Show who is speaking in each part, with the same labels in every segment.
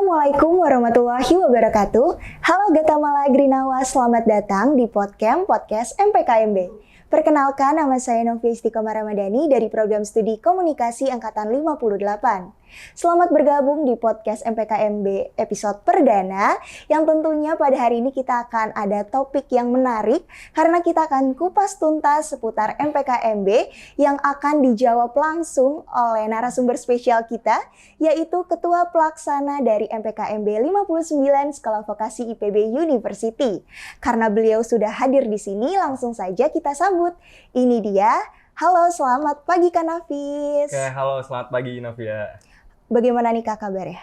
Speaker 1: Assalamualaikum warahmatullahi wabarakatuh. Halo Gatamala Grinawa, selamat datang di Podcast MPKMB. Perkenalkan, nama saya Novia Istiqomah Ramadhani dari Program Studi Komunikasi Angkatan 58. Selamat bergabung di Podcast MPKMB episode perdana yang tentunya pada hari ini kita akan ada topik yang menarik karena kita akan kupas tuntas seputar MPKMB yang akan dijawab langsung oleh narasumber spesial kita, yaitu Ketua Pelaksana dari MPKMB 59 Sekolah Vokasi IPB University. Karena beliau sudah hadir di sini, langsung saja kita sambut. Ini dia. Halo, selamat pagi Kak Nafis.
Speaker 2: Oke, halo, selamat pagi Novia.
Speaker 1: Bagaimana nih Kak kabarnya?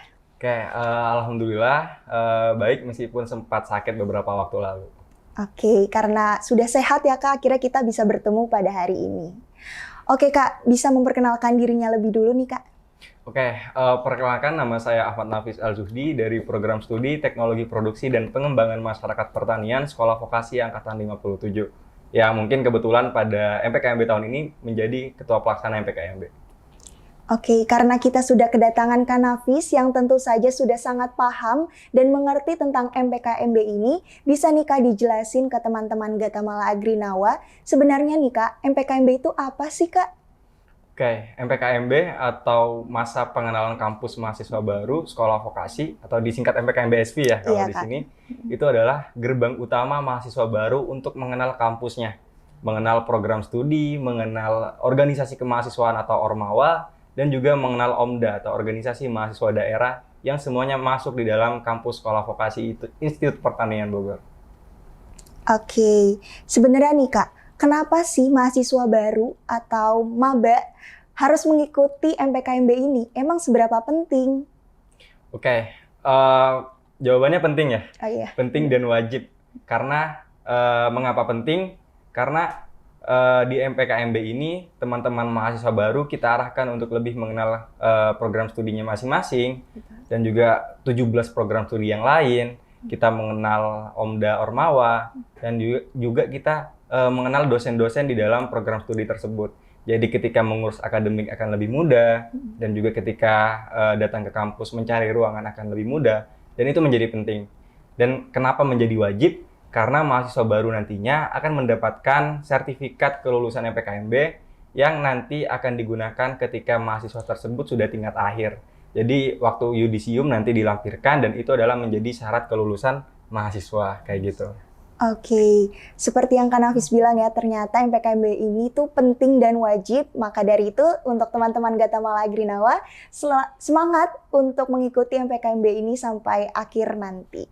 Speaker 2: Alhamdulillah baik meskipun sempat sakit beberapa waktu lalu.
Speaker 1: Oke, karena sudah sehat ya Kak, akhirnya kita bisa bertemu pada hari ini. Oke Kak, bisa memperkenalkan dirinya lebih dulu nih Kak?
Speaker 2: Perkenalkan, nama saya Ahmad Nafis Al-Zuhdi dari Program Studi Teknologi Produksi dan Pengembangan Masyarakat Pertanian Sekolah Vokasi Angkatan 57. Ya, mungkin kebetulan pada MPKMB tahun ini menjadi Ketua Pelaksana MPKMB.
Speaker 1: Oke, karena kita sudah kedatangan Kak Nafis yang tentu saja sudah sangat paham dan mengerti tentang MPKMB ini, bisa nih Kak dijelasin ke teman-teman Gatamala Agrinawa, sebenarnya nih Kak, MPKMB itu apa sih Kak?
Speaker 2: MPKMB atau Masa Pengenalan Kampus Mahasiswa Baru Sekolah Vokasi atau disingkat MPKMB-SV ya kalau di sini, itu adalah gerbang utama mahasiswa baru untuk mengenal kampusnya, mengenal program studi, mengenal organisasi kemahasiswaan atau Ormawa, dan juga mengenal OMDA atau Organisasi Mahasiswa Daerah yang semuanya masuk di dalam kampus Sekolah Vokasi Institut Pertanian Bogor.
Speaker 1: Oke, sebenarnya nih Kak, kenapa sih mahasiswa baru atau maba harus mengikuti MPKMB ini? Emang seberapa penting?
Speaker 2: Jawabannya penting ya.
Speaker 1: Oh, iya.
Speaker 2: Penting dan wajib. Karena mengapa penting? Karena di MPKMB ini teman-teman mahasiswa baru kita arahkan untuk lebih mengenal program studinya masing-masing dan juga 17 program studi yang lain. Kita mengenal OMDA Ormawa dan juga kita mengenal dosen-dosen di dalam program studi tersebut. Jadi ketika mengurus akademik akan lebih mudah dan juga ketika datang ke kampus mencari ruangan akan lebih mudah, dan itu menjadi penting. Dan kenapa menjadi wajib? Karena mahasiswa baru nantinya akan mendapatkan sertifikat kelulusan MPKMB yang nanti akan digunakan ketika mahasiswa tersebut sudah tingkat akhir. Jadi waktu yudisium nanti dilampirkan dan itu adalah menjadi syarat kelulusan mahasiswa kayak gitu.
Speaker 1: Oke, seperti yang Kak Nafis bilang ya, ternyata MPKMB ini tuh penting dan wajib. Maka dari itu untuk teman-teman Gatamala Agrinawa, semangat untuk mengikuti MPKMB ini sampai akhir nanti.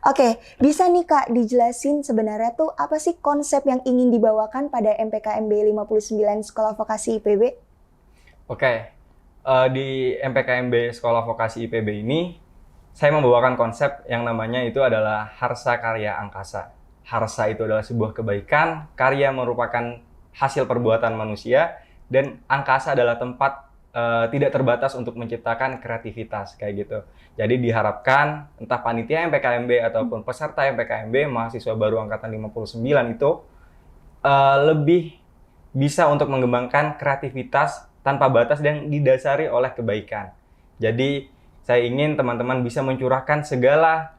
Speaker 1: Oke, bisa nih Kak dijelasin sebenarnya tuh apa sih konsep yang ingin dibawakan pada MPKMB 59 Sekolah Vokasi IPB?
Speaker 2: Di MPKMB Sekolah Vokasi IPB ini, saya membawakan konsep yang namanya itu adalah Harsa Karya Angkasa. Harsa itu adalah sebuah kebaikan, karya merupakan hasil perbuatan manusia, dan angkasa adalah tempat tidak terbatas untuk menciptakan kreativitas kayak gitu. Jadi diharapkan entah panitia MPKMB ataupun peserta MPKMB mahasiswa baru angkatan 59 itu lebih bisa untuk mengembangkan kreativitas tanpa batas dan didasari oleh kebaikan. Jadi saya ingin teman-teman bisa mencurahkan segala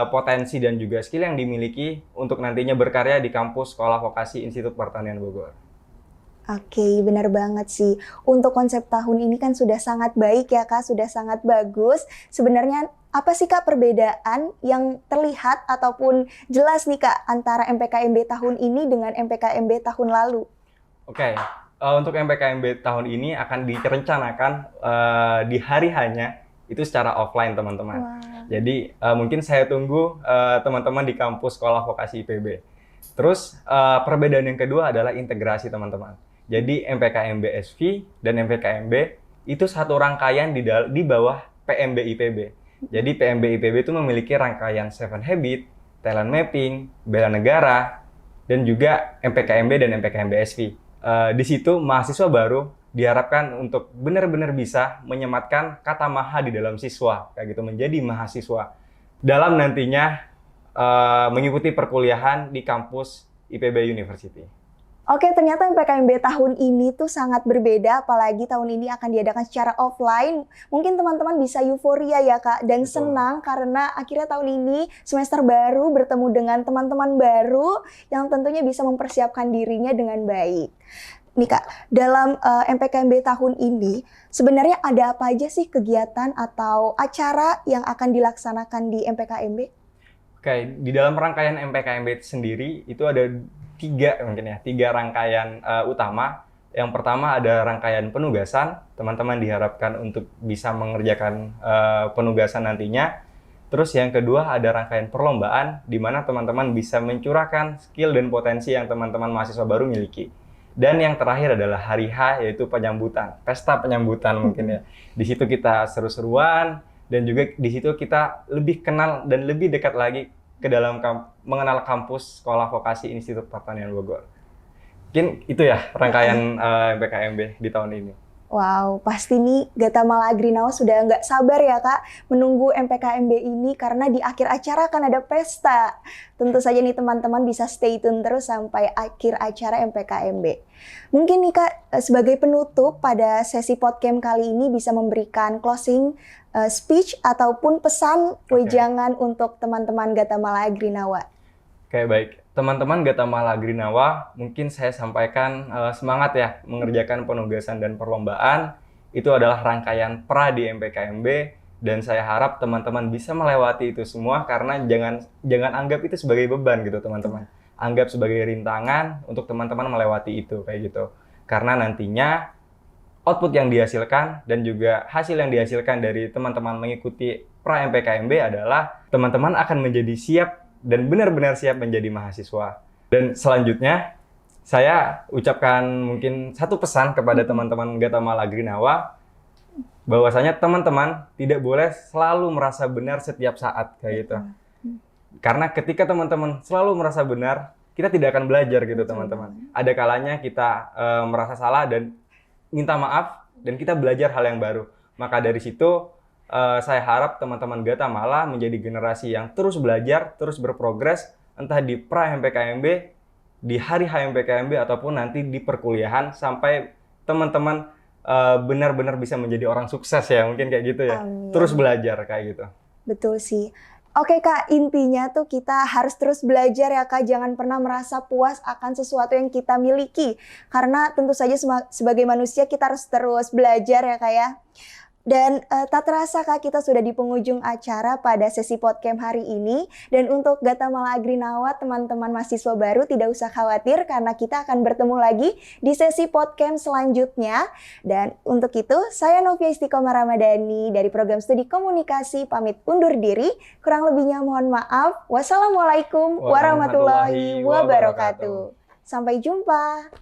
Speaker 2: potensi dan juga skill yang dimiliki untuk nantinya berkarya di kampus Sekolah Vokasi Institut Pertanian Bogor.
Speaker 1: Oke, benar banget sih. Untuk konsep tahun ini kan sudah sangat baik ya Kak, sudah sangat bagus. Sebenarnya apa sih Kak perbedaan yang terlihat ataupun jelas nih Kak antara MPKMB tahun ini dengan MPKMB tahun lalu?
Speaker 2: Untuk MPKMB tahun ini akan direncanakan di hari hanya itu secara offline teman-teman. Wow. Jadi mungkin saya tunggu teman-teman di kampus Sekolah Vokasi IPB. Terus perbedaan yang kedua adalah integrasi teman-teman. Jadi MPKMB SV dan MPKMB itu satu rangkaian di bawah PMB IPB. Jadi PMB IPB itu memiliki rangkaian 7 Habit, Talent Mapping, Bela Negara, dan juga MPKMB dan MPKMB SV. Di situ mahasiswa baru diharapkan untuk benar-benar bisa menyematkan kata maha di dalam siswa, kayak gitu, menjadi mahasiswa dalam nantinya mengikuti perkuliahan di kampus IPB University.
Speaker 1: Oke, ternyata MPKMB tahun ini tuh sangat berbeda, apalagi tahun ini akan diadakan secara offline. Mungkin teman-teman bisa euforia ya Kak, dan
Speaker 2: Betul.
Speaker 1: senang karena akhirnya tahun ini semester baru bertemu dengan teman-teman baru yang tentunya bisa mempersiapkan dirinya dengan baik. Nih Kak, dalam MPKMB tahun ini, sebenarnya ada apa aja sih kegiatan atau acara yang akan dilaksanakan di MPKMB?
Speaker 2: Oke, di dalam rangkaian MPKMB itu sendiri itu ada tiga rangkaian utama. Yang pertama ada rangkaian penugasan, teman-teman diharapkan untuk bisa mengerjakan penugasan nantinya. Terus yang kedua ada rangkaian perlombaan, di mana teman-teman bisa mencurahkan skill dan potensi yang teman-teman mahasiswa baru miliki. Dan yang terakhir adalah hari H, yaitu penyambutan, pesta penyambutan mungkin ya. Di situ kita seru-seruan, dan juga di situ kita lebih kenal dan lebih dekat lagi ke dalam mengenal kampus Sekolah Vokasi Institut Pertanian Bogor. Mungkin itu ya rangkaian MPKMB di tahun ini.
Speaker 1: Wow, pasti nih Gatamala Agrinawa sudah nggak sabar ya Kak menunggu MPKMB ini karena di akhir acara akan ada pesta. Tentu saja nih teman-teman bisa stay tune terus sampai akhir acara MPKMB. Mungkin nih Kak sebagai penutup pada sesi podcast kali ini bisa memberikan closing speech ataupun pesan wejangan untuk teman-teman Gatamala Agrinawa.
Speaker 2: Oke, baik. Teman-teman Gatamala Agrinawa, mungkin saya sampaikan semangat ya mengerjakan penugasan dan perlombaan. Itu adalah rangkaian pra di MPKMB dan saya harap teman-teman bisa melewati itu semua karena jangan anggap itu sebagai beban gitu teman-teman. Anggap sebagai rintangan untuk teman-teman melewati itu kayak gitu. Karena nantinya output yang dihasilkan dan juga hasil yang dihasilkan dari teman-teman mengikuti pra MPKMB adalah teman-teman akan menjadi siap dan benar-benar siap menjadi mahasiswa. Dan selanjutnya, saya ucapkan mungkin satu pesan kepada teman-teman Gatamala Agrinawa, bahwasanya teman-teman tidak boleh selalu merasa benar setiap saat, kayak gitu. Karena ketika teman-teman selalu merasa benar, kita tidak akan belajar gitu teman-teman. Ada kalanya kita merasa salah dan minta maaf, dan kita belajar hal yang baru. Maka dari situ, saya harap teman-teman Gatamala menjadi generasi yang terus belajar, terus berprogres, entah di pra-MPKMB, di hari HMPKMB, ataupun nanti di perkuliahan, sampai teman-teman benar-benar bisa menjadi orang sukses ya, mungkin kayak gitu ya.
Speaker 1: Amin.
Speaker 2: Terus belajar kayak gitu.
Speaker 1: Betul sih. Oke Kak, intinya tuh kita harus terus belajar ya Kak, jangan pernah merasa puas akan sesuatu yang kita miliki. Karena tentu saja sebagai manusia kita harus terus belajar ya Kak ya. Dan tak terasa Kak, kita sudah di penghujung acara pada sesi podcast hari ini. Dan untuk Gatamala Agrinawa, teman-teman mahasiswa baru tidak usah khawatir karena kita akan bertemu lagi di sesi podcast selanjutnya. Dan untuk itu, saya Novia Istiqomah Ramadhani dari Program Studi Komunikasi pamit undur diri. Kurang lebihnya mohon maaf. Wassalamualaikum warahmatullahi wabarakatuh. Sampai jumpa.